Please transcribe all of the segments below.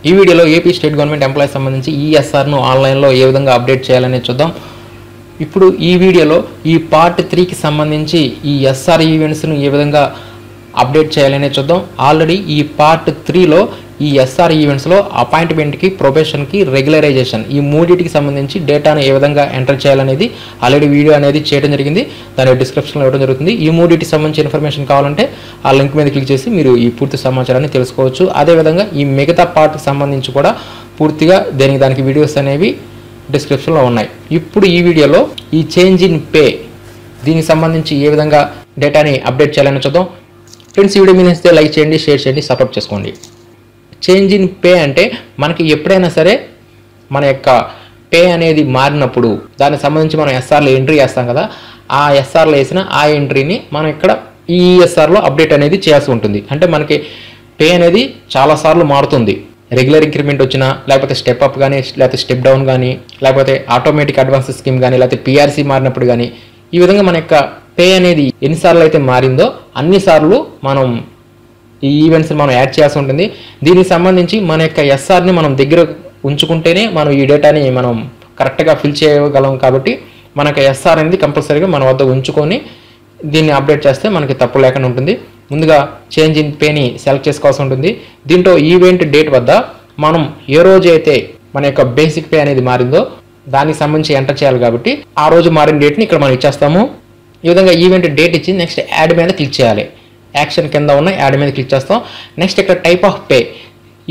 ఈ వీడియోలో AP state government employees సంబంధించి ఈఎస్ఆర్ను ఆన్లైన్లో ఏ విధంగా అప్డేట్ చేయాలనేది చూద్దాం. ఇప్పుడు ఈ వీడియోలో ఈ పార్ట్ 3కి సంబంధించి ఈ ఎస్ఆర్ ఈవెంట్స్ను ఏ విధంగా అప్డేట్ చేయాలనేది చూద్దాం. ఆల్రెడీ ఈ పార్ట్ 3లో ఈ ఎస్ఆర్ ఈవెంట్స్లో అపాయింట్మెంట్కి, ప్రొబేషన్కి, రెగ్యులరైజేషన్ ఈ మూడింటికి సంబంధించి డేటాను ఏ విధంగా ఎంటర్ చేయాలనేది ఆల్రెడీ వీడియో అనేది చేయడం జరిగింది. దాని డిస్క్రిప్షన్లో ఇవ్వడం జరుగుతుంది. ఈ మూడింటికి సంబంధించి ఇన్ఫర్మేషన్ కావాలంటే ఆ లింక్ మీద క్లిక్ చేసి మీరు ఈ పూర్తి సమాచారాన్ని తెలుసుకోవచ్చు. అదేవిధంగా ఈ మిగతా పార్ట్కి సంబంధించి కూడా పూర్తిగా దానికి వీడియోస్ అనేవి డిస్క్రిప్షన్లో ఉన్నాయి. ఇప్పుడు ఈ వీడియోలో ఈ చేంజ్ ఇన్ పే దీనికి సంబంధించి ఏ విధంగా డేటాని అప్డేట్ చేయాలని చూద్దాం. ఫ్రెండ్స్, ఈ వీడియో మీ నచ్చితే లైక్ చేయండి, షేర్ చేయండి, సబ్స్క్రైబ్ చేసుకోండి. చేంజ్ ఇన్ పే అంటే మనకి ఎప్పుడైనా సరే మన యొక్క పే అనేది మారినప్పుడు దానికి సంబంధించి మనం ఎస్ఆర్లో ఎంట్రీ చేస్తాం కదా, ఆ ఎస్ఆర్లో వేసిన ఆ ఎంట్రీని మనం ఇక్కడ ఈ ఎస్ఆర్లో అప్డేట్ అనేది చేయాల్సి ఉంటుంది. అంటే మనకి పే అనేది చాలాసార్లు మారుతుంది. రెగ్యులర్ ఇంక్రిమెంట్ వచ్చినా, లేకపోతే స్టెప్ అప్ కానీ, లేకపోతే స్టెప్ డౌన్ కానీ, లేకపోతే ఆటోమేటిక్ అడ్వాన్స్ స్కీమ్ కానీ, లేకపోతే పిఆర్సీ మారినప్పుడు కానీ, ఈ విధంగా మన యొక్క పే అనేది ఎన్నిసార్లు అయితే మారిందో అన్నిసార్లు మనం ఈ ఈవెంట్స్ని మనం యాడ్ చేయాల్సి ఉంటుంది. దీనికి సంబంధించి మన యొక్క ఎస్ఆర్ని మనం దగ్గర ఉంచుకుంటేనే మనం ఈ డేటాని మనం కరెక్ట్గా ఫిల్ చేయగలం. కాబట్టి మనకు ఎస్ఆర్ అనేది కంపల్సరీగా మన వద్ద ఉంచుకొని దీన్ని అప్డేట్ చేస్తే మనకి తప్పు లేకుండా ఉంటుంది. ముందుగా చేంజ్ ఇన్ పేని సెలెక్ట్ చేసుకోవాల్సి ఉంటుంది. దీంట్లో ఈవెంట్ డేట్ వద్ద మనం ఏ రోజు అయితే మన యొక్క బేసిక్ పే అనేది మారిందో దానికి సంబంధించి ఎంటర్ చేయాలి. కాబట్టి ఆ రోజు మారిన డేట్ని ఇక్కడ మనం ఇచ్చేస్తాము. ఈ విధంగా ఈవెంట్ డేట్ ఇచ్చి నెక్స్ట్ యాడ్ మీద క్లిక్ చేయాలి. యాక్షన్ కింద ఉన్న యాడ్ మీద క్లిక్ చేస్తాం. నెక్స్ట్ ఇక్కడ టైప్ ఆఫ్ పే,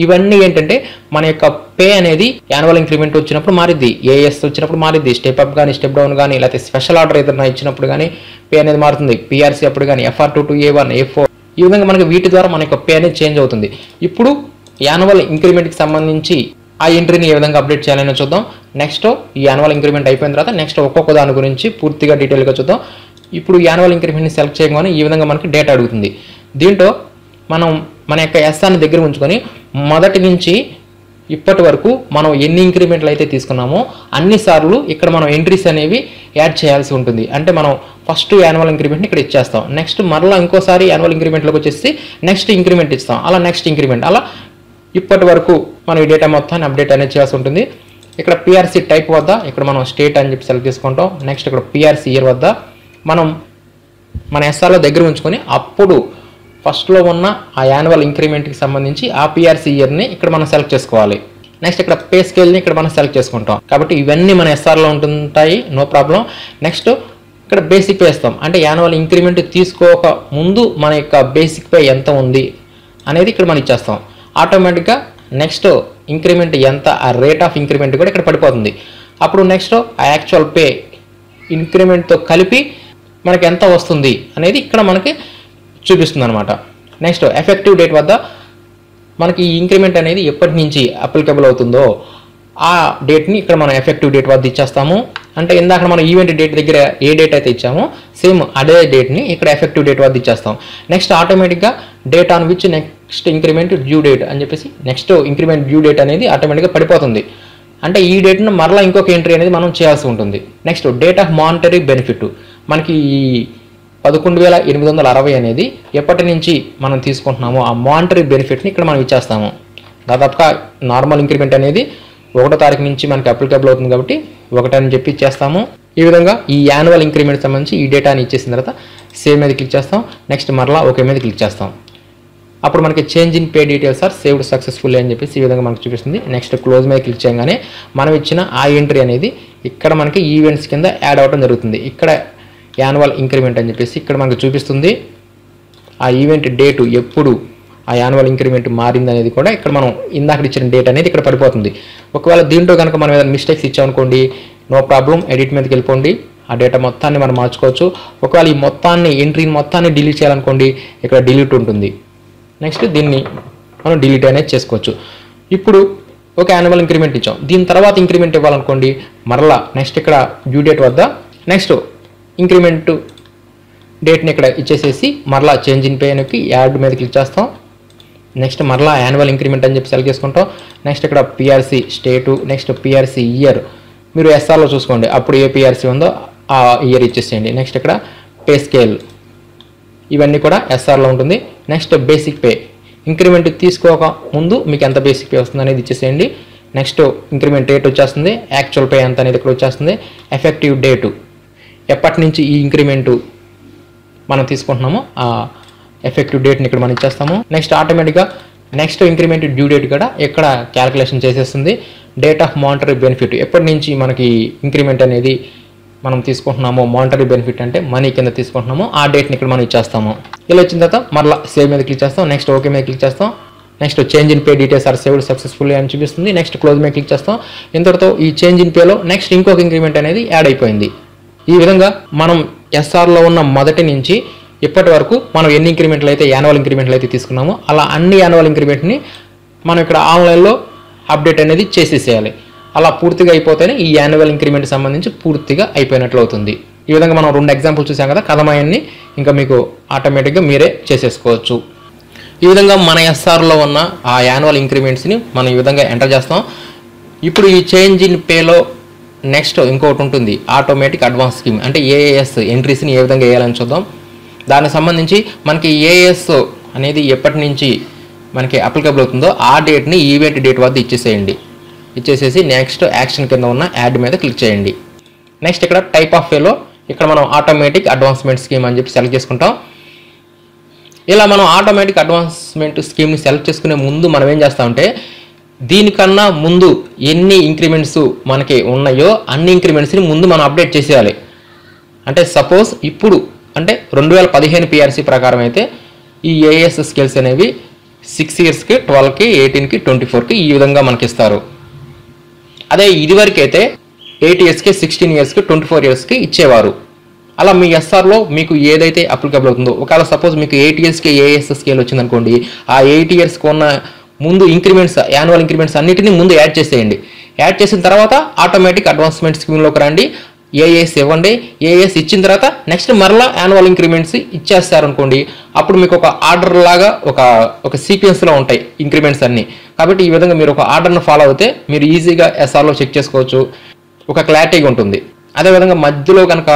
ఇవన్నీ ఏంటంటే మన యొక్క పే అనేది యాన్యువల్ ఇంక్రిమెంట్ వచ్చినప్పుడు మారిద్ది, ఏఎస్ వచ్చినప్పుడు మారిద్ది, స్టెప్ అప్ కానీ, స్టెప్ డౌన్ కానీ, లేకపోతే స్పెషల్ ఆర్డర్ ఏదైనా ఇచ్చినప్పుడు కానీ పే అనేది మారుతుంది, పిఆర్సీ అప్పుడు కానీ, FR22, A1, A4 ఈ విధంగా మనకి వీటి ద్వారా మన యొక్క పే అనేది చేంజ్ అవుతుంది. ఇప్పుడు యాన్యువల్ ఇంక్రిమెంట్కి సంబంధించి ఆ ఎంట్రీని ఏ విధంగా అప్డేట్ చేయాలని చూద్దాం. నెక్స్ట్ ఈ యాన్యువల్ ఇంక్రిమెంట్ అయిపోయిన తర్వాత నెక్స్ట్ ఒక్కొక్క దాని గురించి పూర్తిగా డీటెయిల్గా చూద్దాం. ఇప్పుడు యాన్యువల్ ఇంక్రిమెంట్ని సెలెక్ట్ చేయగానే ఈ విధంగా మనకి డేటా అడుగుతుంది. దీంట్లో మనం మన యొక్క ఎస్ఆర్ని దగ్గర ఉంచుకొని మొదటి నుంచి ఇప్పటి వరకు మనం ఎన్ని ఇంక్రిమెంట్లు అయితే తీసుకున్నామో అన్నిసార్లు ఇక్కడ మనం ఎంట్రీస్ అనేవి యాడ్ చేయాల్సి ఉంటుంది. అంటే మనం ఫస్ట్ యాన్యువల్ ఇంక్రిమెంట్ని ఇక్కడ ఇచ్చేస్తాం. నెక్స్ట్ మరలా ఇంకోసారి యాన్యువల్ ఇంక్రిమెంట్లోకి వచ్చేసి నెక్స్ట్ ఇంక్రిమెంట్ ఇస్తాం. అలా నెక్స్ట్ ఇంక్రిమెంట్, అలా ఇప్పటి వరకు మనం ఈ డేటా మొత్తాన్ని అప్డేట్ అనేది చేయాల్సి ఉంటుంది. ఇక్కడ పిఆర్సీ టైప్ వద్ద ఇక్కడ మనం స్టేట్ అని చెప్పి సెలెక్ట్ చేసుకుంటాం. నెక్స్ట్ ఇక్కడ పిఆర్సీ ఇయర్ వద్ద మనం మన ఎస్ఆర్లో దగ్గర ఉంచుకొని అప్పుడు ఫస్ట్లో ఉన్న ఆ యాన్యువల్ ఇంక్రిమెంట్కి సంబంధించి ఆ పిఆర్సీ ఇయర్ని ఇక్కడ మనం సెలెక్ట్ చేసుకోవాలి. నెక్స్ట్ ఇక్కడ పే స్కేల్ని ఇక్కడ మనం సెలెక్ట్ చేసుకుంటాం. కాబట్టి ఇవన్నీ మన ఎస్ఆర్లో ఉంటుంటాయి, నో ప్రాబ్లం. నెక్స్ట్ ఇక్కడ బేసిక్ పే ఇస్తాం. అంటే యాన్యువల్ ఇంక్రిమెంట్ తీసుకోక ముందు మన యొక్క బేసిక్ పే ఎంత ఉంది అనేది ఇక్కడ మనం ఇచ్చేస్తాం. ఆటోమేటిక్గా నెక్స్ట్ ఇంక్రిమెంట్ ఎంత, ఆ రేట్ ఆఫ్ ఇంక్రిమెంట్ కూడా ఇక్కడ పడిపోతుంది. అప్పుడు నెక్స్ట్ ఆ యాక్చువల్ పే ఇంక్రిమెంట్తో కలిపి మనకి ఎంత వస్తుంది అనేది ఇక్కడ మనకి చూపిస్తుంది అనమాట. నెక్స్ట్ ఎఫెక్టివ్ డేట్ వద్ద మనకి ఈ ఇంక్రిమెంట్ అనేది ఎప్పటి నుంచి అప్లికబుల్ అవుతుందో ఆ డేట్ని ఇక్కడ మనం ఎఫెక్టివ్ డేట్ వద్ద ఇచ్చేస్తాము. అంటే ఇందాక మనం ఈవెంట్ డేట్ దగ్గర ఏ డేట్ అయితే ఇచ్చామో సేమ్ అదే డేట్ని ఇక్కడ ఎఫెక్టివ్ డేట్ వద్ద ఇచ్చేస్తాం. నెక్స్ట్ ఆటోమేటిక్గా date on which next increment due date అని చెప్పేసి నెక్స్ట్ ఇంక్రిమెంట్ డ్యూ డేట్ అనేది ఆటోమేటిక్గా పడిపోతుంది. అంటే ఈ డేట్ను మరలా ఇంకొక ఎంట్రీ అనేది మనం చేయాల్సి ఉంటుంది. Next date of monetary benefit, మనకి ఈ 11,860 అనేది ఎప్పటి నుంచి మనం తీసుకుంటున్నామో ఆ మానిటరీ బెనిఫిట్ని ఇక్కడ మనం ఇచ్చేస్తాము. దాదాపుగా నార్మల్ ఇంక్రిమెంట్ అనేది 1వ తారీఖు నుంచి మనకి అప్లికబుల్ అవుతుంది కాబట్టి 1 అని చెప్పి ఇచ్చేస్తాము. ఈ విధంగా ఈ యాన్యువల్ ఇంక్రిమెంట్ సంబంధించి ఈ డేటాని ఇచ్చేసిన తర్వాత సేవ్ మీద క్లిక్ చేస్తాం. నెక్స్ట్ మరలా ఓకే మీద క్లిక్ చేస్తాం. అప్పుడు మనకి change in pay details are saved successfully అని చెప్పేసి ఈ విధంగా మనకు చూపిస్తుంది. నెక్స్ట్ క్లోజ్ మీద క్లిక్ చేయగానే మనం ఇచ్చిన ఆ ఎంట్రీ అనేది ఇక్కడ మనకి ఈవెంట్స్ కింద యాడ్ అవ్వడం జరుగుతుంది. ఇక్కడ యాన్యువల్ ఇంక్రిమెంట్ అని చెప్పేసి ఇక్కడ మనకు చూపిస్తుంది. ఆ ఈవెంట్ డేటు ఎప్పుడు ఆ యాన్యువల్ ఇంక్రిమెంట్ మారింది అనేది కూడా ఇక్కడ మనం ఇందాక ఇచ్చిన డేట్ అనేది ఇక్కడ పడిపోతుంది. ఒకవేళ దీంట్లో కనుక మనం ఏదైనా మిస్టేక్స్ ఇచ్చామనుకోండి, నో ప్రాబ్లం, ఎడిట్ మీదకి వెళ్ళిపోండి, ఆ డేటా మొత్తాన్ని మనం మార్చుకోవచ్చు. ఒకవేళ ఈ మొత్తాన్ని ఎంట్రీని మొత్తాన్ని డిలీట్ చేయాలనుకోండి, ఇక్కడ డిలీట్ ఉంటుంది. నెక్స్ట్ దీన్ని మనం డిలీట్ అనేది చేసుకోవచ్చు. ఇప్పుడు ఒక యాన్యువల్ ఇంక్రిమెంట్ ఇచ్చాం, దీని తర్వాత ఇంక్రిమెంట్ ఇవ్వాలనుకోండి, మరలా నెక్స్ట్ ఇక్కడ డ్యూ డేట్ వద్ద నెక్స్ట్ ఇంక్రిమెంట్ డేట్ని ఇక్కడ ఇచ్చేసేసి మరలా చేంజ్ ఇన్ పే అని యాడ్ మీద క్లిక్ చేస్తాం. నెక్స్ట్ మరలా యాన్యువల్ ఇంక్రిమెంట్ అని చెప్పి సెలెక్ట్ చేసుకుంటాం. నెక్స్ట్ ఇక్కడ పిఆర్సీ స్టేటు, నెక్స్ట్ పిఆర్సీ ఇయర్ మీరు ఎస్ఆర్లో చూసుకోండి, అప్పుడు ఏ పిఆర్సీ ఉందో ఆ ఇయర్ ఇచ్చేసేయండి. నెక్స్ట్ ఇక్కడ పే స్కేల్ ఇవన్నీ కూడా ఎస్ఆర్లో ఉంటుంది. నెక్స్ట్ బేసిక్ పే ఇంక్రిమెంట్ తీసుకోక ముందు మీకు ఎంత బేసిక్ పే వస్తుంది అనేది ఇచ్చేసేయండి. నెక్స్ట్ ఇంక్రిమెంట్ డేట్ వచ్చేస్తుంది, యాక్చువల్ పే ఎంత అనేది ఇక్కడ వచ్చేస్తుంది, ఎఫెక్టివ్ డేటు ఎప్పటి నుంచి ఈ ఇంక్రిమెంటు మనం తీసుకుంటున్నామో ఆ ఎఫెక్టివ్ డేట్ని ఇక్కడ మనం ఇచ్చేస్తాము. నెక్స్ట్ ఆటోమేటిక్గా నెక్స్ట్ ఇంక్రిమెంట్ డ్యూ డేట్ కూడా ఇక్కడ క్యాలిక్యులేషన్ చేసేస్తుంది. డేట్ ఆఫ్ మానిటరీ బెనిఫిట్ ఎప్పటి నుంచి మనకి ఇంక్రిమెంట్ అనేది మనం తీసుకుంటున్నామో, మానిటరీ బెనిఫిట్ అంటే మనీ కింద తీసుకుంటున్నామో ఆ డేట్ని ఇక్కడ మనం ఇచ్చేస్తాము. ఇలా వచ్చిన తర్వాత మరలా సేవ్ మీద క్లిక్ చేస్తాం, నెక్స్ట్ ఓకే మీద క్లిక్ చేస్తాం. Next change in pay details are saved successfully అని చూపిస్తుంది. నెక్స్ట్ క్లోజ్ మీద క్లిక్ చేస్తాం. ఇంతటితో ఈ చేంజ్ ఇన్ పేలో నెక్స్ట్ ఇంకొక ఇంక్రిమెంట్ అనేది యాడ్ అయిపోయింది. ఈ విధంగా మనం ఎస్ఆర్లో ఉన్న మొదటి నుంచి ఇప్పటి వరకు మనం ఎన్ని ఇంక్రిమెంట్లు అయితే యాన్యువల్ ఇంక్రిమెంట్లు అయితే తీసుకున్నామో అలా అన్ని యాన్యువల్ ఇంక్రిమెంట్ని మనం ఇక్కడ ఆన్లైన్లో అప్డేట్ అనేది చేసేసేయాలి. అలా పూర్తిగా అయిపోతేనే ఈ యాన్యువల్ ఇంక్రిమెంట్ సంబంధించి పూర్తిగా అయిపోయినట్లు అవుతుంది. ఈ విధంగా మనం 2 ఎగ్జాంపుల్ చూసాం కదా, కథమయాన్ని ఇంకా మీకు ఆటోమేటిక్గా మీరే చేసేసుకోవచ్చు. ఈ విధంగా మన ఎస్ఆర్లో ఉన్న ఆ యాన్యువల్ ఇంక్రిమెంట్స్ని మనం ఈ విధంగా ఎంటర్ చేస్తాం. ఇప్పుడు ఈ చేంజ్ ఇన్ పేలో నెక్స్ట్ ఇంకొకటి ఉంటుంది, ఆటోమేటిక్ అడ్వాన్స్ స్కీమ్ అంటే ఏఏఎస్ ఎంట్రీస్ని ఏ విధంగా వేయాలని చూద్దాం. దానికి సంబంధించి మనకి ఏఎస్ అనేది ఎప్పటి నుంచి మనకి అప్లికబుల్ అవుతుందో ఆ డేట్ని ఈవెంట్ డేట్ వద్ద ఇచ్చేసేసి నెక్స్ట్ యాక్షన్ కింద ఉన్న యాడ్ మీద క్లిక్ చేయండి. నెక్స్ట్ ఇక్కడ టైప్ ఆఫ్ వేలో ఇక్కడ మనం ఆటోమేటిక్ అడ్వాన్స్మెంట్ స్కీమ్ అని చెప్పి సెలెక్ట్ చేసుకుంటాం. ఇలా మనం ఆటోమేటిక్ అడ్వాన్స్మెంట్ స్కీమ్ని సెలెక్ట్ చేసుకునే ముందు మనం ఏం చేస్తామంటే దీనికన్నా ముందు ఎన్ని ఇంక్రిమెంట్స్ మనకి ఉన్నాయో అన్ని ఇంక్రిమెంట్స్ని ముందు మనం అప్డేట్ చేసేయాలి. అంటే సపోజ్ ఇప్పుడు అంటే 2015 పిఆర్సీ ప్రకారం అయితే ఈ ఏఎస్ స్కేల్స్ అనేవి 6 ఇయర్స్కి 12కి 18కి 24కి ఈ విధంగా మనకి ఇస్తారు. అదే ఇదివరకైతే 8 ఇయర్స్కి 16 ఇయర్స్కి 24 ఇయర్స్కి ఇచ్చేవారు. అలా మీ ఎస్ఆర్లో మీకు ఏదైతే అప్లికబుల్ అవుతుందో ఒకవేళ సపోజ్ మీకు 8 ఇయర్స్కి ఏఎస్ స్కేల్ వచ్చిందనుకోండి, ఆ 8 ఇయర్స్కి ఉన్న ముందు ఇంక్రిమెంట్స్ యాన్యువల్ ఇంక్రిమెంట్స్ అన్నిటిని ముందు యాడ్ చేసేయండి. యాడ్ చేసిన తర్వాత ఆటోమేటిక్ అడ్వాన్స్మెంట్ స్కీమ్లోకి రండి, ఏఎస్ ఇవ్వండి. ఏఎస్ ఇచ్చిన తర్వాత నెక్స్ట్ మరలా యాన్యువల్ ఇంక్రిమెంట్స్ ఇచ్చేస్తారనుకోండి, అప్పుడు మీకు ఒక ఆర్డర్ లాగా ఒక సీక్వెన్స్లో ఉంటాయి ఇంక్రిమెంట్స్ అన్నీ. కాబట్టి ఈ విధంగా మీరు ఒక ఆర్డర్ను ఫాలో అవుతే మీరు ఈజీగా ఎస్ఆర్లో చెక్ చేసుకోవచ్చు, ఒక క్లారిటీగా ఉంటుంది. అదేవిధంగా మధ్యలో కనుక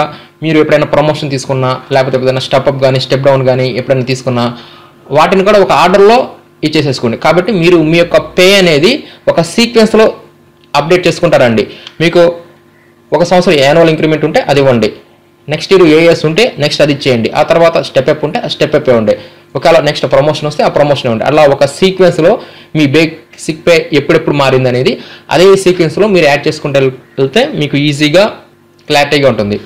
మీరు ఎప్పుడైనా ప్రమోషన్ తీసుకున్నా లేకపోతే ఏదైనా స్టెప్ అప్ కానీ స్టెప్ డౌన్ కానీ ఎప్పుడైనా తీసుకున్నా వాటిని కూడా ఒక ఆర్డర్లో ఇచ్చేసేసుకోండి. కాబట్టి మీరు మీ యొక్క పే అనేది ఒక సీక్వెన్స్లో అప్డేట్ చేసుకుంటారండి. మీకు 1 సంవత్సరం యాన్యువల్ ఇంక్రిమెంట్ ఉంటే అది ఇవ్వండి, నెక్స్ట్ ఇయర్ ఏఎస్ ఉంటే నెక్స్ట్ అది ఇచ్చేయండి, ఆ తర్వాత స్టెప్ అప్ ఉంటే ఆ స్టెప్ అప్ ఇవ్వండి, ఒకవేళ నెక్స్ట్ ప్రమోషన్ వస్తే ఆ ప్రమోషన్ ఇవ్వండి. అలా ఒక సీక్వెన్స్లో మీ బేసిక్ పే ఎప్పుడెప్పుడు మారింది అనేది అదే సీక్వెన్స్లో మీరు యాడ్ చేసుకుంటే వెళ్తే మీకు ఈజీగా క్లారిటీగా ఉంటుంది.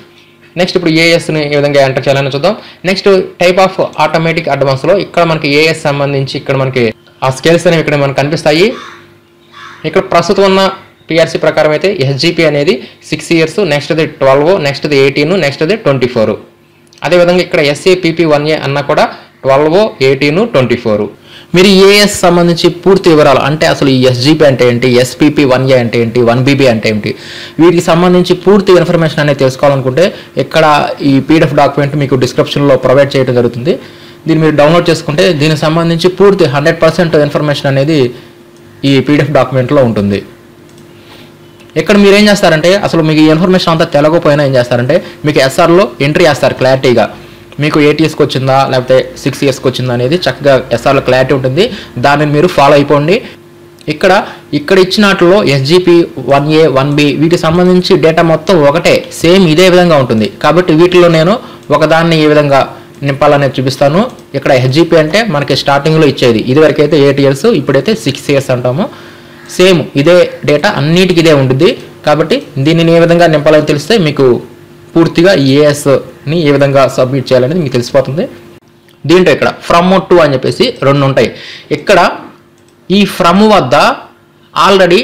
నెక్స్ట్ ఇప్పుడు ఏఎస్ని ఏ విధంగా ఎంటర్ చేయాలని చూద్దాం. నెక్స్ట్ టైప్ ఆఫ్ ఆటోమేటిక్ అడ్వాన్స్లో ఇక్కడ మనకి ఏఎస్ సంబంధించి ఇక్కడ మనకి ఆ స్కేల్స్ అనేవి ఇక్కడ మనకు కనిపిస్తాయి. ఇక్కడ ప్రస్తుతం ఉన్న పిఆర్సీ ప్రకారం అయితే ఎస్జిపి అనేది 6 ఇయర్స్, నెక్స్ట్ అది 12, నెక్స్ట్ అది 18, నెక్స్ట్ అది 24. అదేవిధంగా ఇక్కడ SAPP1A అన్న కూడా 12, 18, 24. మీరు ఏఎస్ సంబంధించి పూర్తి వివరాలు అంటే అసలు ఈ ఎస్జిపి అంటే ఏంటి, SPP1A అంటే ఏంటి, 1BB అంటే ఏంటి, వీటికి సంబంధించి పూర్తి ఇన్ఫర్మేషన్ అనేది తెలుసుకోవాలనుకుంటే ఇక్కడ ఈ PDF డాక్యుమెంట్ మీకు డిస్క్రిప్షన్లో ప్రొవైడ్ చేయడం జరుగుతుంది. దీన్ని మీరు డౌన్లోడ్ చేసుకుంటే దీనికి సంబంధించి పూర్తి 100% ఇన్ఫర్మేషన్ అనేది ఈ PDF డాక్యుమెంట్లో ఉంటుంది. ఇక్కడ మీరు ఏం చేస్తారంటే అసలు మీకు ఈ ఇన్ఫర్మేషన్ అంతా తెలగపోయినా ఏం చేస్తారంటే మీకు ఎస్ఆర్లో ఎంట్రీ చేస్తారు క్లారిటీగా, మీకు 8 ఇయర్స్కి వచ్చిందా లేకపోతే 6 ఇయర్స్కి వచ్చిందా అనేది చక్కగా ఎస్ఆర్లో క్లారిటీ ఉంటుంది. దానిని మీరు ఫాలో అయిపోండి. ఇక్కడ ఇచ్చిన వాటిలో SGP1A 1B వీటికి సంబంధించి డేటా మొత్తం ఒకటే, సేమ్ ఇదే విధంగా ఉంటుంది. కాబట్టి వీటిలో నేను ఒకదాన్ని ఏ విధంగా నింపాలనేది చూపిస్తాను. ఇక్కడ SGP అంటే మనకి స్టార్టింగ్లో ఇచ్చేది, ఇదివరకైతే 8 ఇయర్స్, ఇప్పుడైతే 6 ఇయర్స్ అంటాము. సేమ్ ఇదే డేటా అన్నిటికీ ఇదే ఉంటుంది. కాబట్టి దీనిని ఏ విధంగా నింపాలని తెలిస్తే మీకు పూర్తిగా ఏఎస్ని ఏ విధంగా సబ్మిట్ చేయాలనేది మీకు తెలిసిపోతుంది. దీంట్లో ఇక్కడ ఫ్రమ్ టు అని చెప్పేసి 2 ఉంటాయి. ఇక్కడ ఈ ఫ్రమ్ వద్ద ఆల్రెడీ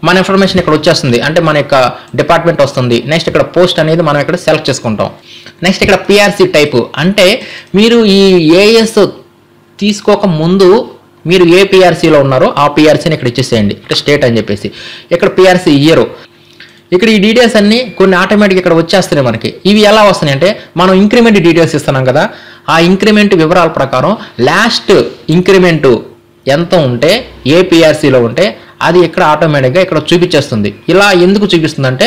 మన ఇన్ఫర్మేషన్ ఇక్కడ వచ్చేస్తుంది, అంటే మన యొక్క డిపార్ట్మెంట్ వస్తుంది. నెక్స్ట్ ఇక్కడ పోస్ట్ అనేది మనం ఇక్కడ సెలెక్ట్ చేసుకుంటాం. నెక్స్ట్ ఇక్కడ పిఆర్సీ టైపు అంటే మీరు ఈ ఏఎస్ తీసుకోక ముందు మీరు ఏ పిఆర్సీలో ఉన్నారో ఆ పిఆర్సీని ఇక్కడ ఇచ్చేసేయండి. ఇక్కడ స్టేట్ అని చెప్పేసి ఇక్కడ పిఆర్సీ ఇయర్, ఇక్కడ ఈ డీటెయిల్స్ అన్ని కొన్ని ఆటోమేటిక్ ఇక్కడ వచ్చేస్తున్నాయి మనకి. ఇవి ఎలా వస్తున్నాయి అంటే మనం ఇంక్రిమెంట్ డీటెయిల్స్ ఇస్తున్నాం కదా, ఆ ఇంక్రిమెంట్ వివరాల ప్రకారం లాస్ట్ ఇంక్రిమెంట్ ఎంత ఉంటే ఏ పిఆర్సీలో ఉంటే అది ఇక్కడ ఆటోమేటిక్గా ఇక్కడ చూపించేస్తుంది. ఇలా ఎందుకు చూపిస్తుందంటే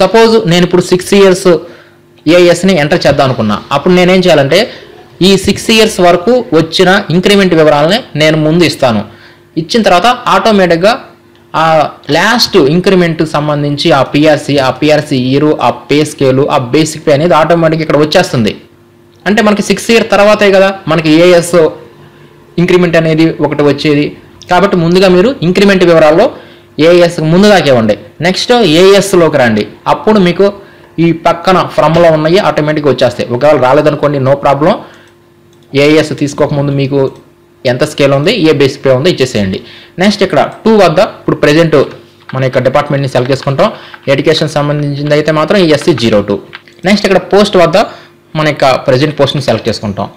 సపోజ్ నేను ఇప్పుడు 6 ఇయర్స్ ఏఎస్ని ఎంటర్ చేద్దాం అనుకున్నా, అప్పుడు నేనేం చేయాలంటే ఈ 6 ఇయర్స్ వరకు వచ్చిన ఇంక్రిమెంట్ వివరాలని నేను ముందు ఇస్తాను. ఇచ్చిన తర్వాత ఆటోమేటిక్గా ఆ లాస్ట్ ఇంక్రిమెంట్కి సంబంధించి ఆ పిఆర్సీ ఇయర్, ఆ పే స్కేలు, ఆ బేసిక్ పే అనేది ఆటోమేటిక్గా ఇక్కడ వచ్చేస్తుంది. అంటే మనకి 6 ఇయర్ తర్వాతే కదా మనకి ఏఎస్ ఇంక్రిమెంట్ అనేది ఒకటి వచ్చేది. కాబట్టి ముందుగా మీరు ఇంక్రిమెంట్ వివరాల్లో ఏఎస్ ముందుగాకే ఇవ్వండి. నెక్స్ట్ ఏఎస్లోకి రండి. అప్పుడు మీకు ఈ పక్కన ఫ్రమ్లో ఉన్నాయి ఆటోమేటిక్గా వచ్చేస్తాయి. ఒకవేళ రాలేదనుకోండి, నో ప్రాబ్లం. ఏఎస్ తీసుకోకముందు మీకు ఎంత స్కేల్ ఉంది, ఏ బేసిక్ పే ఉందో ఇచ్చేసేయండి. నెక్స్ట్ ఇక్కడ 2 వద్ద ఇప్పుడు ప్రెజెంట్ మన యొక్క డిపార్ట్మెంట్ని సెలెక్ట్ చేసుకుంటాం. ఎడ్యుకేషన్ సంబంధించింది అయితే మాత్రం ఎస్సీ 02. నెక్స్ట్ ఇక్కడ పోస్ట్ వద్ద మన యొక్క ప్రెజెంట్ పోస్ట్ని సెలెక్ట్ చేసుకుంటాం.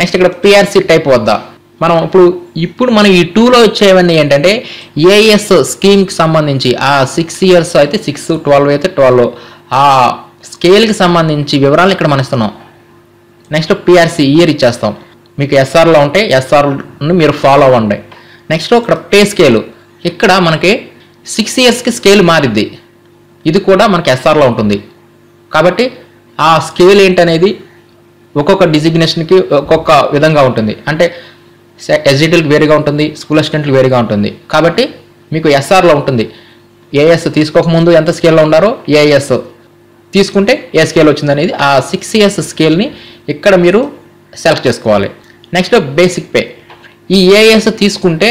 నెక్స్ట్ ఇక్కడ పిఆర్సీ టైప్ వద్ద మనం ఇప్పుడు మనం ఈ 2లో వచ్చేవన్నీ ఏంటంటే ఏఎస్ స్కీమ్కి సంబంధించి ఆ 6 ఇయర్స్ అయితే 6, 12 అయితే 12 ఆ స్కేల్కి సంబంధించి వివరాలు ఇక్కడ మనం ఇస్తున్నాం. నెక్స్ట్ పిఆర్సీ ఇయర్ ఇచ్చేస్తాం. మీకు ఎస్ఆర్లో ఉంటే ఎస్ఆర్ని మీరు ఫాలో అవ్వండి. నెక్స్ట్ ఇక్కడ పే స్కేలు, ఇక్కడ మనకి 6 ఇయర్స్కి స్కేల్ మారిద్ది. ఇది కూడా మనకి ఎస్ఆర్లో ఉంటుంది. కాబట్టి ఆ స్కేల్ ఏంటనేది ఒక్కొక్క డిజిగ్నేషన్కి ఒక్కొక్క విధంగా ఉంటుంది. అంటే ఎస్జిటీలకు వేరుగా ఉంటుంది, స్కూల్ అసిస్టెంట్లు వేరుగా ఉంటుంది. కాబట్టి మీకు ఎస్ఆర్లో ఉంటుంది. ఏఎస్ తీసుకోకముందు ఎంత స్కేల్లో ఉన్నారో ఏఎస్ తీసుకుంటే ఏ స్కేల్ వచ్చింది అనేది ఆ 6 ఇయర్స్ స్కేల్ని ఇక్కడ మీరు సెలెక్ట్ చేసుకోవాలి. నెక్స్ట్ బేసిక్ పే, ఈ ఏఎస్ తీసుకుంటే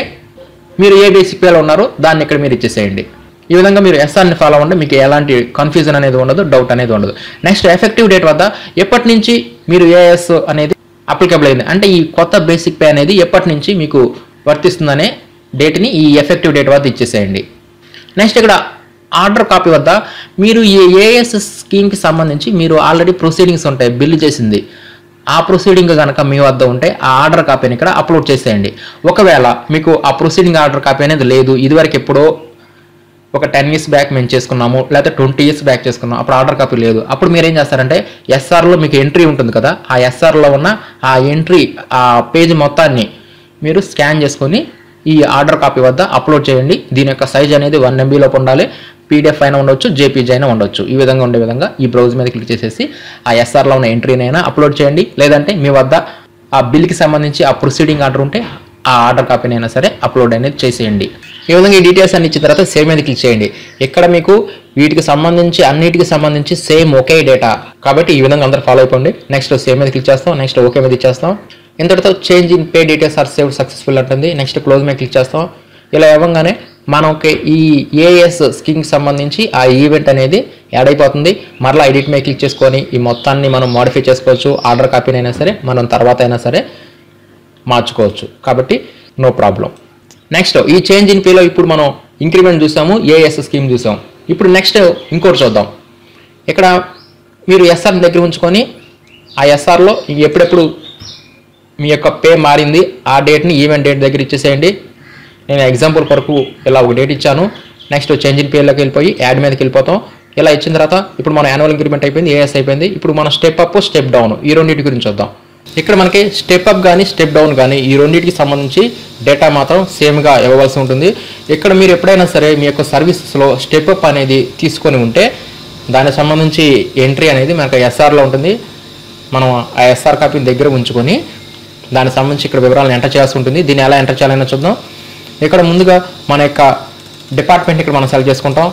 మీరు ఏ బేసిక్ పేలో ఉన్నారో దాన్ని ఇక్కడ మీరు ఇచ్చేసేయండి. ఈ విధంగా మీరు ఎస్ఆర్ని ఫాలో అవ్వండి. మీకు ఎలాంటి కన్ఫ్యూజన్ అనేది ఉండదు, డౌట్ అనేది ఉండదు. నెక్స్ట్ ఎఫెక్టివ్ డేట్ వద్ద ఎప్పటి నుంచి మీరు ఏఎస్ అనేది అప్లికబుల్ అయింది, అంటే ఈ కొత్త బేసిక్ పే అనేది ఎప్పటి నుంచి మీకు వర్తిస్తుందనే డేట్ని ఈ ఎఫెక్టివ్ డేట్ వద్ద ఇచ్చేసేయండి. నెక్స్ట్ ఇక్కడ ఆర్డర్ కాపీ వద్ద మీరు ఈ ఏఎస్ స్కీమ్కి సంబంధించి మీరు ఆల్రెడీ ప్రొసీడింగ్స్ ఉంటాయి, బిల్లు చేసింది. ఆ ప్రొసీడింగ్ కనుక మీ వద్ద ఉంటే ఆ ఆర్డర్ కాపీని ఇక్కడ అప్లోడ్ చేసేయండి. ఒకవేళ మీకు ఆ ప్రొసీడింగ్ ఆర్డర్ కాపీ అనేది లేదు, ఇదివరకు ఎప్పుడో ఒక 10 ఇయర్స్ బ్యాక్ మేము చేసుకున్నాము, లేకపోతే 20 ఇయర్స్ బ్యాక్ చేసుకున్నాము, అప్పుడు ఆర్డర్ కాపీ లేదు. అప్పుడు మీరు ఏం చేస్తారంటే ఎస్ఆర్లో మీకు ఎంట్రీ ఉంటుంది కదా, ఆ ఎస్ఆర్లో ఉన్న ఆ ఎంట్రీ ఆ పేజ్ మొత్తాన్ని మీరు స్కాన్ చేసుకొని ఈ ఆర్డర్ కాపీ వద్ద అప్లోడ్ చేయండి. దీని యొక్క సైజ్ అనేది 1 MB లోపు ఉండాలి. పీడిఎఫ్ అయినా ఉండొచ్చు, జేపీజీ అయినా ఉండొచ్చు. ఈ విధంగా ఉండే విధంగా ఈ బ్రౌజ్ మీద క్లిక్ చేసేసి ఆ ఎస్ఆర్లో ఉన్న ఎంట్రీని అయినా అప్లోడ్ చేయండి. లేదంటే మీ వద్ద ఆ బిల్కి సంబంధించి ఆ ప్రొసీడింగ్ ఆర్డర్ ఉంటే ఆ ఆర్డర్ కాపీని అయినా సరే అప్లోడ్ అనేది చేసేయండి. ఈ విధంగా ఈ డీటెయిల్స్ అన్ని ఇచ్చిన తర్వాత సేవ్ మీద క్లిక్ చేయండి. ఇక్కడ మీకు వీటికి సంబంధించి అన్నిటికి సంబంధించి సేమ్ ఒకే డేటా, కాబట్టి ఈ విధంగా అందరూ ఫాలో అయిపోండి. నెక్స్ట్ సేవ్ మీద క్లిక్ చేస్తాం. నెక్స్ట్ ఓకే మీద ఇచ్చేస్తాం. ఇంతటితో change in pay details are saved successful అంటుంది. నెక్స్ట్ క్లోజ్ మీద క్లిక్ చేస్తాం. ఇలా ఇవ్వగానే మనకి ఈ ఏఎస్ స్కీమ్కి సంబంధించి ఆ ఈవెంట్ అనేది యాడ్ అయిపోతుంది. మరలా ఎడిట్ మీద క్లిక్ చేసుకొని ఈ మొత్తాన్ని మనం మోడిఫై చేసుకోవచ్చు. ఆర్డర్ కాపీని అయినా సరే మనం తర్వాత అయినా సరే మార్చుకోవచ్చు. కాబట్టి నో ప్రాబ్లం. నెక్స్ట్ ఈ చేంజ్ ఇన్ పేలో ఇప్పుడు మనం ఇంక్రిమెంట్ చూసాము, ఏఎస్ స్కీమ్ చూసాం. ఇప్పుడు నెక్స్ట్ ఇంకోటి చూద్దాం. ఇక్కడ మీరు ఎస్ఆర్ దగ్గర ఉంచుకొని ఆ ఎస్ఆర్లో ఎప్పుడెప్పుడు మీ యొక్క పే మారింది ఆ డేట్ని ఈవెంట్ డేట్ దగ్గర ఇచ్చేసేయండి. నేను ఎగ్జాంపుల్ కొరకు ఇలా ఒక డేట్ ఇచ్చాను. నెక్స్ట్ చేంజ్ ఇన్ పేలోకి వెళ్ళిపోయి యాడ్ మీదకి వెళ్ళిపోతాం. ఇలా ఇచ్చిన తర్వాత ఇప్పుడు మన యాన్యువల్ ఇంక్రిమెంట్ అయిపోయింది, ఏఎస్ అయిపోయింది. ఇప్పుడు మనం స్టెప్ అప్, స్టెప్ డౌన్ ఈ రెండింటి గురించి చూద్దాం. ఇక్కడ మనకి స్టెప్ అప్ కానీ స్టెప్ డౌన్ కానీ ఈ రెండింటికి సంబంధించి డేటా మాత్రం సేమ్గా ఇవ్వవలసి ఉంటుంది. ఇక్కడ మీరు ఎప్పుడైనా సరే మీ యొక్క సర్వీసెస్లో స్టెప్ అప్ అనేది తీసుకొని ఉంటే దానికి సంబంధించి ఎంట్రీ అనేది మనకు ఎస్ఆర్లో ఉంటుంది. మనం ఆ ఎస్ఆర్ కాపీని దగ్గర ఉంచుకొని దానికి సంబంధించి ఇక్కడ వివరాలను ఎంటర్ చేయాల్సి ఉంటుంది. దీన్ని ఎలా ఎంటర్ చేయాలన్నా చూద్దాం. ఇక్కడ ముందుగా మన యొక్క డిపార్ట్మెంట్ ఇక్కడ మనం సెలెక్ట్ చేసుకుంటాం.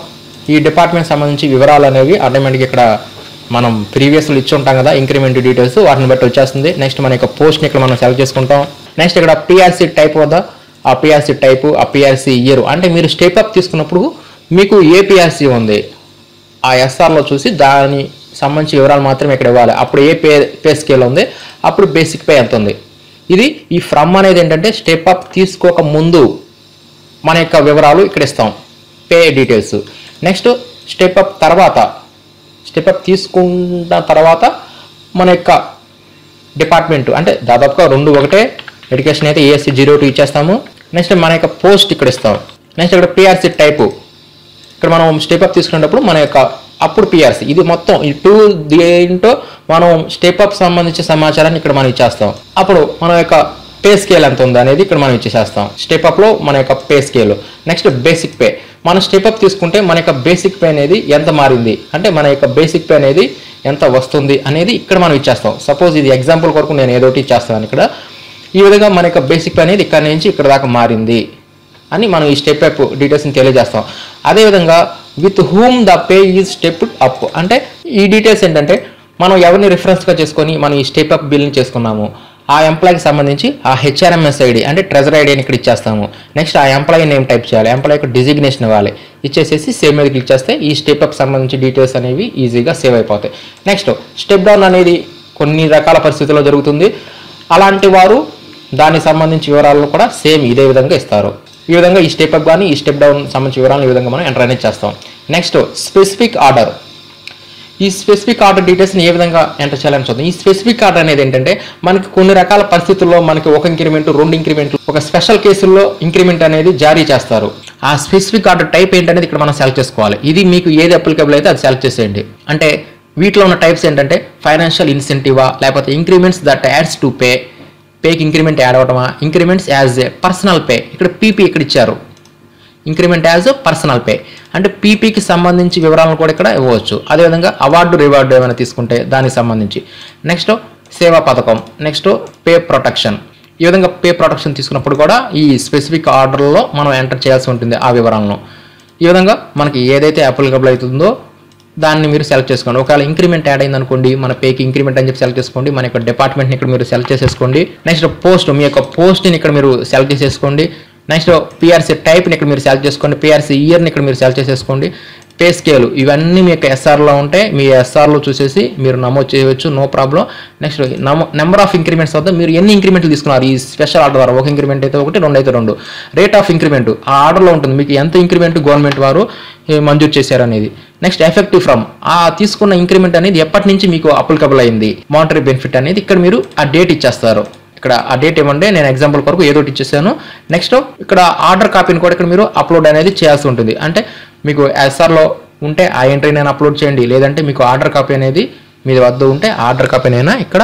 ఈ డిపార్ట్మెంట్ సంబంధించి వివరాలు అనేవి ఆటోమేటిక్గా ఇక్కడ మనం ప్రీవియస్లో ఇచ్చి ఉంటాం కదా ఇంక్రిమెంట్ డీటెయిల్స్, వాటిని బట్టి వచ్చేస్తుంది. నెక్స్ట్ మన యొక్క పోస్ట్ని ఇక్కడ మనం సెలెక్ట్ చేసుకుంటాం. నెక్స్ట్ ఇక్కడ పిఆర్సీ టైప్ వద్ద ఆ పిఆర్సీ టైపు, ఆ పిఆర్సీ ఇయర్, అంటే మీరు స్టెప్ అప్ తీసుకున్నప్పుడు మీకు ఏ పిఆర్సీ ఉంది ఆ ఎస్ఆర్లో చూసి దాని సంబంధించి వివరాలు మాత్రమే ఇక్కడ ఇవ్వాలి. అప్పుడు ఏ పే స్కేల్ ఉంది, అప్పుడు బేసిక్ పే ఎంత ఉంది. ఇది ఈ ఫ్రమ్ అనేది ఏంటంటే స్టెప్ అప్ తీసుకోక ముందు మన యొక్క వివరాలు ఇక్కడ ఇస్తాం, pay details. Next step up తర్వాత, స్టెప్ అప్ తీసుకున్న తర్వాత మన యొక్క డిపార్ట్మెంట్ అంటే దాదాపుగా రెండు ఒకటే. ఎడ్యుకేషన్ అయితే ఏఎస్సీ 02 ఇచ్చేస్తాము. నెక్స్ట్ మన యొక్క పోస్ట్ ఇక్కడ ఇస్తాం. నెక్స్ట్ ఇక్కడ పిఆర్సీ టైపు, ఇక్కడ మనం స్టెప్ అప్ తీసుకునేటప్పుడు మన యొక్క అప్పుడు పిఆర్సీ, ఇది మొత్తం ఈ 2 దేంట్లో మనం స్టెప్ అప్ సంబంధించిన సమాచారాన్ని ఇక్కడ మనం ఇచ్చేస్తాం. అప్పుడు మన యొక్క పే స్కేల్ ఎంత ఉంది అనేది ఇక్కడ మనం ఇచ్చేసేస్తాం. స్టెప్ అప్లో మన యొక్క pay scale. Next basic pay, మనం స్టెప్ అప్ తీసుకుంటే మన యొక్క బేసిక్ పే అనేది ఎంత మారింది, అంటే మన యొక్క బేసిక్ పే అనేది ఎంత వస్తుంది అనేది ఇక్కడ మనం ఇచ్చేస్తాం. సపోజ్ ఇది ఎగ్జాంపుల్ కొరకు నేను ఏదోటి ఇచ్చేస్తాను. ఇక్కడ ఈ విధంగా మన యొక్క బేసిక్ పే అనేది ఇక్కడ నుంచి ఇక్కడ దాకా మారింది అని మనం ఈ స్టెప్ అప్ డీటెయిల్స్ని తెలియజేస్తాం. అదేవిధంగా with whom the pay is stepped up, అంటే ఈ డీటెయిల్స్ ఏంటంటే మనం ఎవరిని రిఫరెన్స్గా చేసుకొని మనం ఈ స్టెప్ అప్ బిల్ని చేసుకున్నాము, ఆ ఎంప్లాయీకి సంబంధించి ఆ హెచ్ఆర్ఎంఎస్ ఐడి అంటే ట్రెజరీ ఐడి అని ఇక్కడ ఇచ్చేస్తాము. నెక్స్ట్ ఆ ఎంప్లాయీ నేమ్ టైప్ చేయాలి, ఎంప్లాయీకి డిజిగ్నేషన్ ఇవ్వాలి, ఇచ్చేసేసి సేవ్ మీద క్లిక్ చేస్తే ఈ స్టెప్ అప్ సంబంధించి డీటెయిల్స్ అనేవి ఈజీగా సేవ్ అయిపోతాయి. నెక్స్ట్ స్టెప్ డౌన్ అనేది కొన్ని రకాల పరిస్థితుల్లో జరుగుతుంది. అలాంటి వారు దానికి సంబంధించి వివరాలను కూడా సేమ్ ఇదే విధంగా ఇస్తారు. ఈ విధంగా ఈ స్టెప్ అప్ కానీ ఈ స్టెప్ డౌన్ సంబంధించిన వివరాలను ఈ విధంగా మనం ఎంటర్ అనేది చేస్తాం. Next specific order. ఈ స్పెసిఫిక్ ఆర్డర్ డీటెయిల్స్ని ఏ విధంగా ఎంటర్ చేయాలని చూద్దాం. ఈ స్పెసిఫిక్ ఆర్డర్ అనేది ఏంటంటే మనకి కొన్ని రకాల పరిస్థితుల్లో మనకి ఒక ఇంక్రిమెంట్, 2 ఇంక్రిమెంట్లు, ఒక స్పెషల్ కేసుల్లో ఇంక్రిమెంట్ అనేది జారీ చేస్తారు. ఆ స్పెసిఫిక్ ఆర్డర్ టైప్ ఏంటనేది ఇక్కడ మనం సెలెక్ట్ చేసుకోవాలి. ఇది మీకు ఏది అప్లికబుల్ అయితే అది సెలెక్ట్ చేసేయండి. అంటే వీటిలో ఉన్న టైప్స్ ఏంటంటే ఫైనాన్షియల్ ఇన్సెంటివా, లేకపోతే increments that adds to pay, పేకి ఇంక్రిమెంట్ యాడ్ అవటమా, increments as a personal pay, ఇక్కడ పీపీ ఇక్కడ ఇచ్చారు, ఇంక్రిమెంట్ యాజ్ పర్సనల్ పే అంటే పీపీకి సంబంధించి వివరాలను కూడా ఇక్కడ ఇవ్వచ్చు. అదేవిధంగా అవార్డు రివార్డు ఏమైనా తీసుకుంటే దానికి సంబంధించి. నెక్స్ట్ సేవా పథకం, నెక్స్ట్ పే ప్రొటెక్షన్. ఈ విధంగా పే ప్రొటెక్షన్ తీసుకున్నప్పుడు కూడా ఈ స్పెసిఫిక్ ఆర్డర్లో మనం ఎంటర్ చేయాల్సి ఉంటుంది ఆ వివరాలను. ఈ విధంగా మనకి ఏదైతే అప్లికబుల్ అవుతుందో దాన్ని మీరు సెలెక్ట్ చేసుకోండి. ఒకవేళ ఇంక్రిమెంట్ యాడ్ అయింది అనుకోండి, మన పేకి ఇంక్రిమెంట్ అని చెప్పి సెలెక్ట్ చేసుకోండి. మన యొక్క డిపార్ట్మెంట్ని ఇక్కడ మీరు సెలెక్ట్ చేసేసుకోండి. నెక్స్ట్ పోస్ట్, మీ యొక్క పోస్ట్ని ఇక్కడ మీరు సెలెక్ట్ చేసేసుకోండి. నెక్స్ట్ పిఆర్సీ టైప్ని ఇక్కడ మీరు సెలెక్ట్ చేసుకోండి. పిఆర్సీ ఇయర్ని ఇక్కడ మీరు సెలెక్ట్ చేసేసుకోండి. పే స్కేల్ ఇవన్నీ మీ యొక్క ఎస్ఆర్లో ఉంటాయి. మీ ఎస్ఆర్లో చూసేసి మీరు నమోదు చేయవచ్చు, no problem. Next number of increments వద్ద మీరు ఎన్ని ఇంక్రిమెంట్లు తీసుకున్నారు ఈ స్పెషల్ ఆర్డర్ ద్వారా. ఒక ఇంక్రిమెంట్ అయితే ఒకటి, 2 అయితే 2. రేట్ ఆఫ్ ఇంక్రిమెంట్ ఆ ఆర్డర్లో ఉంటుంది, మీకు ఎంత ఇంక్రిమెంట్ గవర్నమెంట్ వారు మంజూరు చేశారు అనేది. నెక్స్ట్ ఎఫెక్టివ్ ఫ్రమ్, ఆ తీసుకున్న ఇంక్రిమెంట్ అనేది ఎప్పటి నుంచి మీకు అప్లికబుల్ అయింది. మానిటరీ బెనిఫిట్ అనేది ఇక్కడ మీరు ఆ డేట్ ఇచ్చేస్తారు. ఇక్కడ ఆ డేట్ ఏమంటే నేను ఎగ్జాంపుల్ కొరకు ఏదో ఒకటి ఇచ్చేసాను. నెక్స్ట్ ఇక్కడ ఆర్డర్ కాపీని కూడా ఇక్కడ మీరు అప్లోడ్ అనేది చేయాల్సి ఉంటుంది. అంటే మీకు ఎస్ఆర్లో ఉంటే ఆ ఎంట్రీ నేను అప్లోడ్ చేయండి, లేదంటే మీకు ఆర్డర్ కాపీ అనేది మీ వద్ద ఉంటే ఆర్డర్ కాపీనైనా ఇక్కడ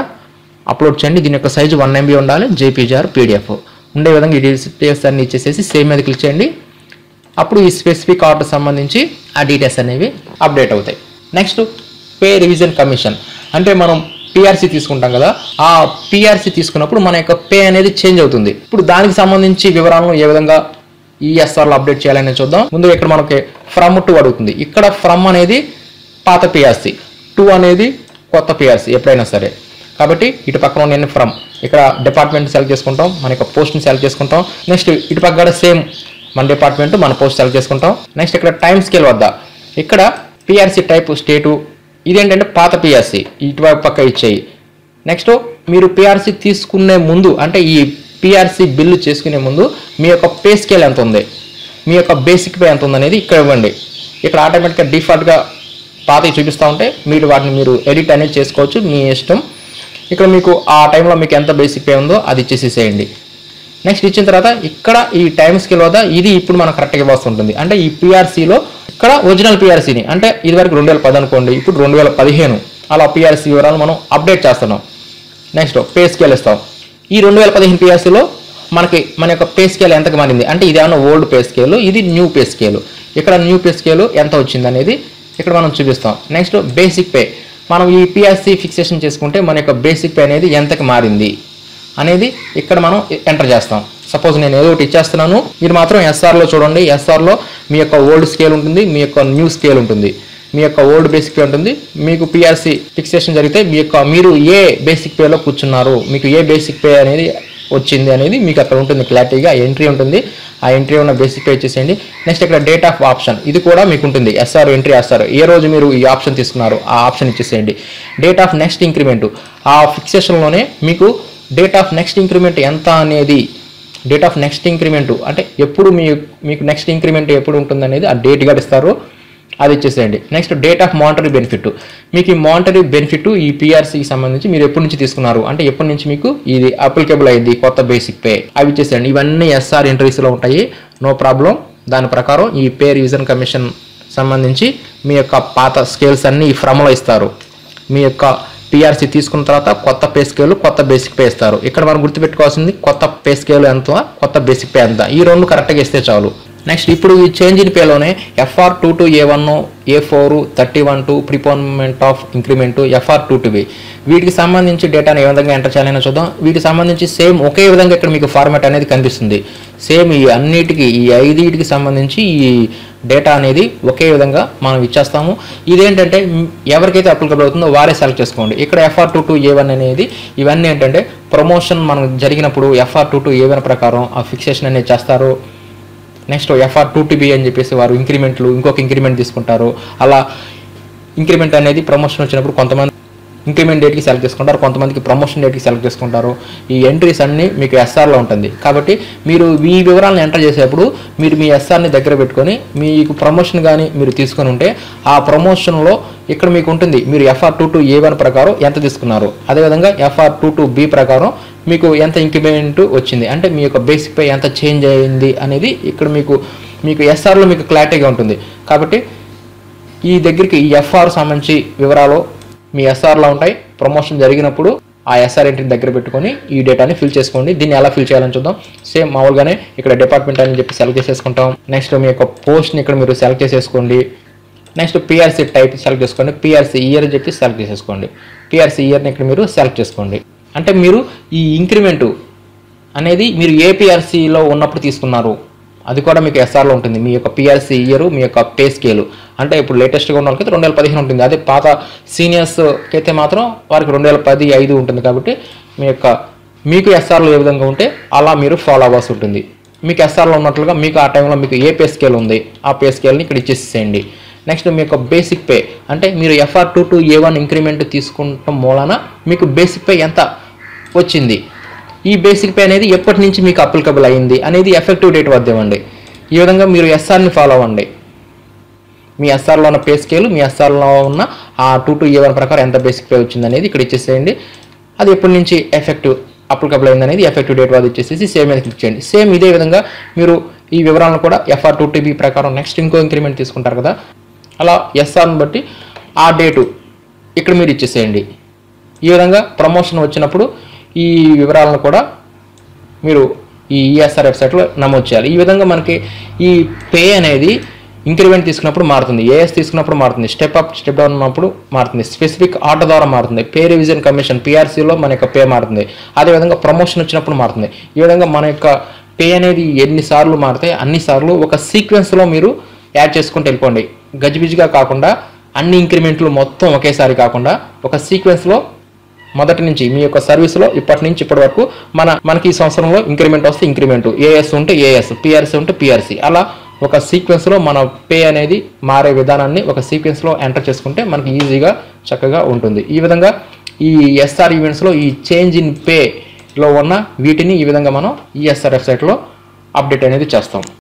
అప్లోడ్ చేయండి. దీని యొక్క సైజు 1 MB ఉండాలి, జేపీజీఆర్ పీడిఎఫ్ ఉండే విధంగా ఈ డీటెయిల్స్ అన్ని ఇచ్చేసేసి సేవ్ మీద క్లిక్ చేయండి. అప్పుడు ఈ స్పెసిఫిక్ ఆర్డర్ సంబంధించి ఆ డీటెయిల్స్ అనేవి అప్డేట్ అవుతాయి. నెక్స్ట్ పే రివిజన్ కమిషన్, అంటే మనం పిఆర్సీ తీసుకుంటాం కదా, ఆ పిఆర్సీ తీసుకున్నప్పుడు మన యొక్క పే అనేది చేంజ్ అవుతుంది. ఇప్పుడు దానికి సంబంధించి వివరాలను ఏ విధంగా ఈఎస్ఆర్లో అప్డేట్ చేయాలని చూద్దాం. ముందు ఇక్కడ మనకి ఫ్రమ్ టు అడుగుతుంది. ఇక్కడ ఫ్రమ్ అనేది పాత పిఆర్సీ, టు అనేది కొత్త పిఆర్సీ ఎప్పుడైనా సరే. కాబట్టి ఇటు పక్కన నేను ఫ్రమ్, ఇక్కడ డిపార్ట్మెంట్ సెలెక్ట్ చేసుకుంటాం, మన యొక్క పోస్ట్ని సెలెక్ట్ చేసుకుంటాం. నెక్స్ట్ ఇటు పక్కన సేమ్ మన డిపార్ట్మెంట్ మన పోస్ట్ సెలెక్ట్ చేసుకుంటాం. నెక్స్ట్ ఇక్కడ టైం స్కేల్ వద్ద ఇక్కడ పిఆర్సీ టైప్ స్టేటు, ఇదేంటంటే పాత పిఆర్సీ ఇటువైపు పక్క ఇచ్చేయి. నెక్స్ట్ మీరు పిఆర్సీ తీసుకునే ముందు, అంటే ఈ పిఆర్సీ బిల్లు చేసుకునే ముందు మీ యొక్క పే స్కేల్ ఎంత ఉంది, మీ యొక్క బేసిక్ పే ఎంత ఉంది అనేది ఇక్కడ ఇవ్వండి. ఇక్కడ ఆటోమేటిక్గా డిఫాల్ట్గా పాతవి చూపిస్తూ ఉంటే మీరు వాటిని మీరు ఎడిట్ అనేది చేసుకోవచ్చు, మీ ఇష్టం. ఇక్కడ మీకు ఆ టైంలో మీకు ఎంత బేసిక్ పే ఉందో అది ఇచ్చేసేసేయండి. నెక్స్ట్ ఇచ్చిన తర్వాత ఇక్కడ ఈ టైం స్కేల్ వద్ద ఇది ఇప్పుడు మనకు కరెక్ట్గా ఇవ్వాల్సి ఉంటుంది. అంటే ఈ పిఆర్సీలో ఇక్కడ ఒరిజినల్ పిఆర్సీని, అంటే ఇదివరకు 2010 అనుకోండి, ఇప్పుడు 2015 అలా పిఆర్సీ వివరాలు మనం అప్డేట్ చేస్తున్నాం. నెక్స్ట్ పే స్కేల్ ఇస్తాం. ఈ 2015 పిఆర్సీలో మనకి మన యొక్క పే స్కేల్ ఎంతకు మారింది, అంటే ఇది ఏమన్నా ఓల్డ్ పే స్కేల్, ఇది న్యూ పే స్కేల్. ఇక్కడ న్యూ పే స్కేల్ ఎంత వచ్చింది అనేది ఇక్కడ మనం చూపిస్తాం. నెక్స్ట్ బేసిక్ పే, మనం ఈ పిఆర్సీ ఫిక్సేషన్ చేసుకుంటే మన యొక్క బేసిక్ పే అనేది ఎంతకు మారింది అనేది ఇక్కడ మనం ఎంటర్ చేస్తాం. సపోజ్ నేను ఏదో ఒకటి ఇచ్చేస్తున్నాను, మీరు మాత్రం ఎస్ఆర్లో చూడండి. ఎస్ఆర్లో మీ యొక్క ఓల్డ్ స్కేల్ ఉంటుంది, మీ యొక్క న్యూ స్కేల్ ఉంటుంది. మీ యొక్క ఓల్డ్ బేసిక్ పే ఉంటుంది. మీకు పిఆర్సీ ఫిక్సేషన్ జరిగితే మీరు ఏ బేసిక్ పేలో కూర్చున్నారు, మీకు ఏ బేసిక్ పే అనేది వచ్చింది అనేది మీకు అక్కడ ఉంటుంది, క్లారిటీగా ఎంట్రీ ఉంటుంది. ఆ ఎంట్రీ ఉన్న బేసిక్ పే ఇచ్చేసేయండి. నెక్స్ట్ ఇక్కడ డేట్ ఆఫ్ ఆప్షన్, ఇది కూడా మీకు ఉంటుంది. ఎస్ఆర్ ఎంట్రీ వేస్తారు, ఏ రోజు మీరు ఈ ఆప్షన్ తీసుకున్నారు ఆ ఆప్షన్ ఇచ్చేసేయండి. డేట్ ఆఫ్ నెక్స్ట్ ఇంక్రిమెంట్, ఆ ఫిక్సేషన్లోనే మీకు డేట్ ఆఫ్ నెక్స్ట్ ఇంక్రిమెంట్ ఎంత అనేది, డేట్ ఆఫ్ నెక్స్ట్ ఇంక్రిమెంట్ అంటే ఎప్పుడు మీకు నెక్స్ట్ ఇంక్రిమెంట్ ఎప్పుడు ఉంటుంది అనేది ఆ డేట్ గా ఇస్తారు, అది ఇచ్చేసేయండి. Next date of monetary benefit, మీకు ఈ మానిటరీ బెనిఫిట్ ఈ పిఆర్సీకి సంబంధించి మీరు ఎప్పటి నుంచి తీసుకున్నారు, అంటే ఎప్పటి నుంచి మీకు ఇది అప్లికబుల్ అయింది కొత్త బేసిక్ పే, అవి ఇచ్చేసేయండి. ఇవన్నీ ఎస్ఆర్ ఎంట్రీస్లో ఉంటాయి, నో ప్రాబ్లం. దాని ప్రకారం ఈ పే రివిజన్ కమిషన్ సంబంధించి మీ యొక్క పాత స్కేల్స్ అన్ని ఈ ఫ్రమ్లో ఇస్తారు. మీ యొక్క పిఆర్సీ తీసుకున్న తర్వాత కొత్త పే స్కేల్, కొత్త బేసిక్ పే ఇస్తారు. ఇక్కడ మనం గుర్తుపెట్టుకోవాల్సింది కొత్త పే స్కేల్ ఎంత, కొత్త బేసిక్ పే ఎంత, ఈ రెండు కరెక్ట్గా ఇస్తే చాలు. నెక్స్ట్ ఇప్పుడు ఈ చేంజ్ ఇన్ పేలోనే FR22A1, A4, 31 preponement of increment, FR22B వీటికి సంబంధించి డేటాను ఏ విధంగా ఎంటర్ చేయాలని చూద్దాం. వీటికి సంబంధించి సేమ్ ఒకే విధంగా ఇక్కడ మీకు ఫార్మాట్ అనేది కనిపిస్తుంది. సేమ్ ఈ అన్నిటికీ ఈ 5టికి సంబంధించి ఈ డేటా అనేది ఒకే విధంగా మనం ఇచ్చేస్తాము. ఇదేంటంటే ఎవరికైతే అప్లికబుల్ అవుతుందో వారే సెలెక్ట్ చేసుకోండి. ఇక్కడ FR22A1 అనేది ఇవన్నీ ఏంటంటే ప్రమోషన్ మనకు జరిగినప్పుడు FR22A1 ప్రకారం ఆ ఫిక్సేషన్ అనేది చేస్తారు. నెక్స్ట్ FR22B అని చెప్పేసి వారు ఇంక్రిమెంట్లు ఇంకొక ఇంక్రిమెంట్ తీసుకుంటారు. అలా ఇంక్రిమెంట్ అనేది ప్రమోషన్ వచ్చినప్పుడు కొంతమంది ఇంక్రిమెంట్ డేట్కి సెలెక్ట్ చేసుకుంటారు, కొంతమందికి ప్రమోషన్ డేట్కి సెలెక్ట్ చేసుకుంటారు. ఈ ఎంట్రీస్ అన్నీ మీకు SRలో ఉంటుంది. కాబట్టి మీరు ఈ వివరాలను ఎంటర్ చేసేప్పుడు మీరు మీ SRని దగ్గర పెట్టుకొని మీకు ప్రమోషన్ కానీ మీరు తీసుకొని ఉంటే ఆ ప్రమోషన్లో ఇక్కడ మీకు ఉంటుంది మీరు FR22A1 ప్రకారం ఎంత తీసుకున్నారు, అదేవిధంగా FR22B ప్రకారం మీకు ఎంత ఇంక్రిమెంట్ వచ్చింది, అంటే మీ యొక్క బేసిక్ పే ఎంత చేంజ్ అయింది అనేది ఇక్కడ మీకు SRలో మీకు క్లారిటీగా ఉంటుంది. కాబట్టి ఈ దగ్గరికి ఈ FR సంబంధించి వివరాలు మీ SRలో ఉంటాయి. ప్రమోషన్ జరిగినప్పుడు ఆ SR ఎంట్రీ దగ్గర పెట్టుకొని ఈ డేటాని ఫిల్ చేసుకోండి. దీన్ని ఎలా ఫిల్ చేయాలని చూద్దాం. సేమ్ మామూలుగానే ఇక్కడ డిపార్ట్మెంట్ అని చెప్పి సెలెక్ట్ చేసేసుకుంటాం. నెక్స్ట్ మీ యొక్క పోస్ట్ని ఇక్కడ మీరు సెలెక్ట్ చేసేసుకోండి. నెక్స్ట్ PRC టైప్ సెలెక్ట్ చేసుకోండి. PRC ఇయర్ చెప్పి సెలెక్ట్ చేసేసుకోండి. PRC ఇయర్ని ఇక్కడ మీరు సెలెక్ట్ చేసుకోండి. అంటే మీరు ఈ ఇంక్రిమెంటు అనేది మీరు ఏ PRCలో ఉన్నప్పుడు తీసుకున్నారు అది కూడా మీకు SRలో ఉంటుంది. మీ యొక్క PRC ఇయర్, మీ యొక్క పే స్కేలు, అంటే ఇప్పుడు లేటెస్ట్గా ఉన్న వాళ్ళకి 2015 ఉంటుంది. అదే పాత సీనియర్స్కి అయితే మాత్రం వారికి 2010, 5 ఉంటుంది. కాబట్టి మీకు SRలో ఏ విధంగా ఉంటే అలా మీరు ఫాలో అవ్వాల్సి ఉంటుంది. మీకు SRలో ఉన్నట్లుగా మీకు ఆ టైంలో మీకు ఏ పే స్కేల్ ఉంది ఆ పే స్కేల్ని ఇక్కడ ఇచ్చేసేయండి. నెక్స్ట్ మీ యొక్క బేసిక్ పే, అంటే మీరు FR22A1 ఇంక్రిమెంట్ తీసుకుంటాం మూలన మీకు బేసిక్ పే ఎంత వచ్చింది, ఈ బేసిక్ పే అనేది ఎప్పటి నుంచి మీకు అప్లికబుల్ అయ్యింది అనేది ఎఫెక్టివ్ డేట్ వద్ద ఇవ్వండి. ఈ విధంగా మీరు SRని ఫాలో అవ్వండి. మీ SRలో ఉన్న పే స్కేల్, మీ SRలో ఉన్న ఆ 22A1 ప్రకారం ఎంత బేసిక్ పే వచ్చింది అనేది ఇక్కడ ఇచ్చేసేయండి. అది ఎప్పటి నుంచి ఎఫెక్టివ్ అప్లికబుల్ అయింది అనేది ఎఫెక్టివ్ డేట్ వద్ద ఇచ్చేసేసి సేమ్ మీద క్లిక్ చేయండి. సేమ్ ఇదే విధంగా మీరు ఈ వివరాలను కూడా FR22B ప్రకారం నెక్స్ట్ ఇంకో ఇంక్రిమెంట్ తీసుకుంటారు కదా, అలా SRని బట్టి ఆ డేటు ఇక్కడ మీరు ఇచ్చేసేయండి. ఈ విధంగా ప్రమోషన్ వచ్చినప్పుడు ఈ వివరాలను కూడా మీరు ఈ ESR వెబ్సైట్లో నమోదు చేయాలి. ఈ విధంగా మనకి ఈ పే అనేది ఇంక్రిమెంట్ తీసుకున్నప్పుడు మారుతుంది, AS తీసుకున్నప్పుడు మారుతుంది, స్టెప్ అప్ స్టెప్ డౌన్ ఉన్నప్పుడు మారుతుంది, స్పెసిఫిక్ ఆర్డర్ ద్వారా మారుతుంది, పే రివిజన్ కమిషన్ PRCలో మన యొక్క పే మారుతుంది, అదేవిధంగా ప్రమోషన్ వచ్చినప్పుడు మారుతుంది. ఈ విధంగా మన యొక్క పే అనేది ఎన్నిసార్లు మారితే అన్నిసార్లు ఒక సీక్వెన్స్లో మీరు యాడ్ చేసుకుంటూ వెళ్ళిపోండి. గజిబిజిగా కాకుండా అన్ని ఇంక్రిమెంట్లు మొత్తం ఒకేసారి కాకుండా ఒక సీక్వెన్స్లో మొదటి నుంచి మీ యొక్క సర్వీస్లో ఇప్పటి నుంచి ఇప్పటి వరకు మనకి ఈ సంవత్సరంలో ఇంక్రిమెంట్ వస్తే ఇంక్రిమెంట్, AS ఉంటే AS, PRC ఉంటే PRC, అలా ఒక సీక్వెన్స్లో మన పే అనేది మారే విధానాన్ని ఒక సీక్వెన్స్లో ఎంటర్ చేసుకుంటే మనకి ఈజీగా చక్కగా ఉంటుంది. ఈ విధంగా ఈ SR ఈవెంట్స్లో ఈ చేంజ్ ఇన్ పేలో ఉన్న వీటిని ఈ విధంగా మనం ESR వెబ్సైట్లో అప్డేట్ అనేది చేస్తాం.